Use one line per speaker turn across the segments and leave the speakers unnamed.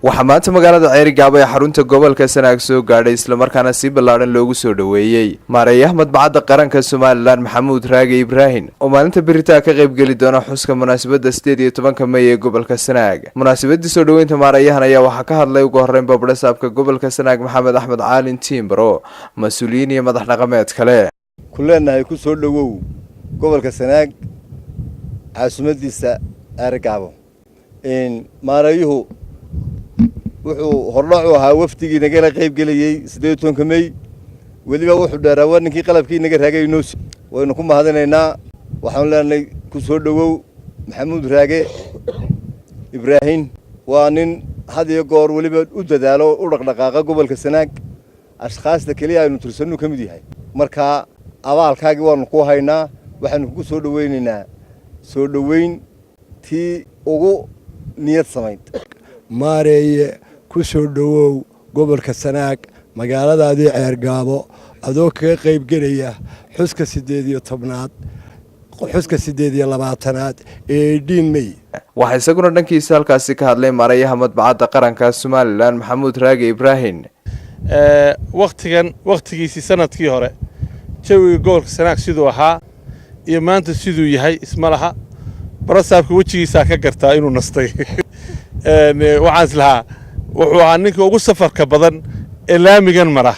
waxaa maanta magaalada Ceerigaabo ee xarunta gobolka Sanaag soo gaadhay isla markaana si ballaaran loogu soo dhaweeyay maareeyaha madbacadda qaranka Soomaaliland Maxamuud Raage Ibraahin oo maalinta biritaan ka qayb gali doona xuska munaasabadda 18 May ee gobolka Sanaag. Munaasabadda soo dhaweynta maareeyahan ayaa waxaa ka hadlay ugu horreyn Boobdhasaabka gobolka Sanaag Maxamed Axmed Caalin Tiimbaro, mas'uuliyiin iyo madax dhaqameed kale.
kulleenahay ku soo dhawow gobolka Sanaag caasimadiisa Ceerigaabo. maareeyuhu wuxuu hordhac u ahaa wafdigii naga qayb galiyay 18 May waliba wuxuu dheeraa ninkii qalabkii naga raagay inoo waynu ku mahadinaynaa. waxaan leenahay ku soo dhawow Maxamuud Raage Ibraahin waa nin had iyo goor waliba u dadaalo u dhaqdhaqaaqa gobolka Sanaag ashqaasta kaliya aynu tirsanno kamid yahay. marka abaalkaagi waanu ku haynaa waxaanu ku soo dhaweynaynaa soo dhaweyn tii ugu niyad samayd.
maareeye ku soo dhawow gobolka Sanaag magaaladaadii Ceerigaabo adoo kaga qayb galaya xuska 18aad xuska 18aad ee Diin May.
waxaa isaguna dhankiisa halkaasi ka hadlay maareeyaha madbacadda qaranka Soomaaliland Maxamuud Raage Ibraahin.
waqtigiisii sanadkii hore jawiga gobolka Sanaag sidoo ahaa iyo maanta sidoo yahay isma laha. barasaabka wajigiisa ka gartaa inuu nastay. waxaan islahaa wuxuu ahaa ninka ugu safarka badan ee laamigan mara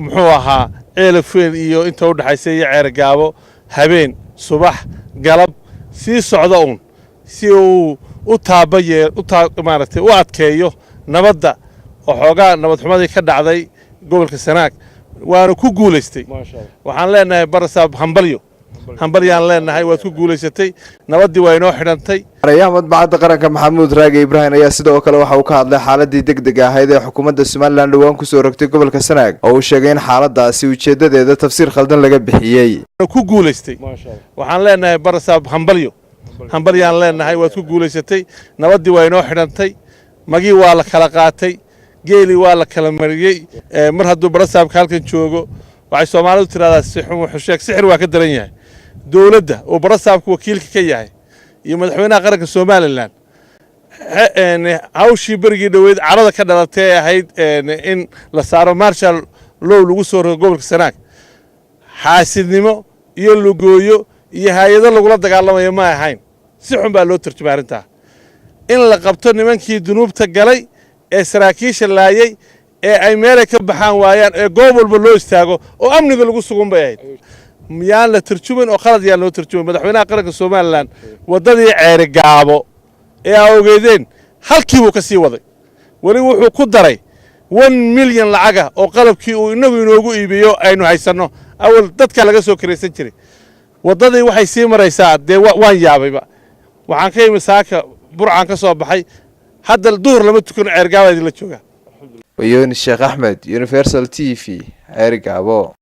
muxuu ahaa ceelafeen iyo inta u dhaxaysa iyo Ceerigaabo habeen subax galab sii socda si uu u maaragtay u adkeeyo nabadda oo xoogaa nabad xumadii ka dhacday gobolka Sanaag waana ku guuleystay. waxaan leenahay barasaab hambalyaan leenahay waad ku guuleysatay nabadii waa inoo xidhantay.
maareeyaha madbacadda qaranka Maxamuud Raage Ibraahin ayaa sidoo kale waxa uu ka hadlay xaaladii degdeg ahayd ee xukuumadda Soomaaliland dhawaan ku soo rogtay gobolka Sanaag oo uu sheegay in xaaladaasi ujeedadeeda tafsiir khaldan laga bixiyay.
ku guuleystay waxaan leenahay barasaab hambalyaan leenahay waad ku guuleysatay nabadii waa inoo xidhantay magii waa la kala qaatay geeli waa la kala mariyay. mar hadduu barasaabka halkan joogo waxay Soomaalidu tiraahdaa sixir waa ka daran yahay. dawladda oo barasaabku wakiilka ka yahay iyo madaxweynaha qaranka Soomaaliland hawshii berigii dhaweyd carada ka dhalatay ahayd in la saaro marshal law lagu soo rogo gobolka Sanaag xaasidnimo iyo lugooyo iyo hay'ado lagula dagaalamayo ma ahayn. si xun baa loo tarjumay arrintaa in la qabto nimankii dunuubta galay ee saraakiisha laayay ee ay meel ka baxaan waayaan ee goob walba loo istaago oo amniga lagu sugan bay ahayd. miyaan la tarjumin oo qalad yaan loo tarjumay. madaxweynaha qaranka Soomaaliland wadadii Ceerigaabo ee awgeedeen halkii uu ka sii waday wali wuxuu ku daray 1 milyan lacaga oo qalabkii uu inagu inoogu iibiyo aynu haysanno awal dadka laga soo kireysan jiray. wadadii waxay sii maraysaa dee waan yaabayba. waxaan ka imi saaka burcaan ka soo baxay hadda duhur lama tukan Ceerigaabo la jooga.
Wayoni Sheekh Ahmed, Universal TV, Ceerigaabo.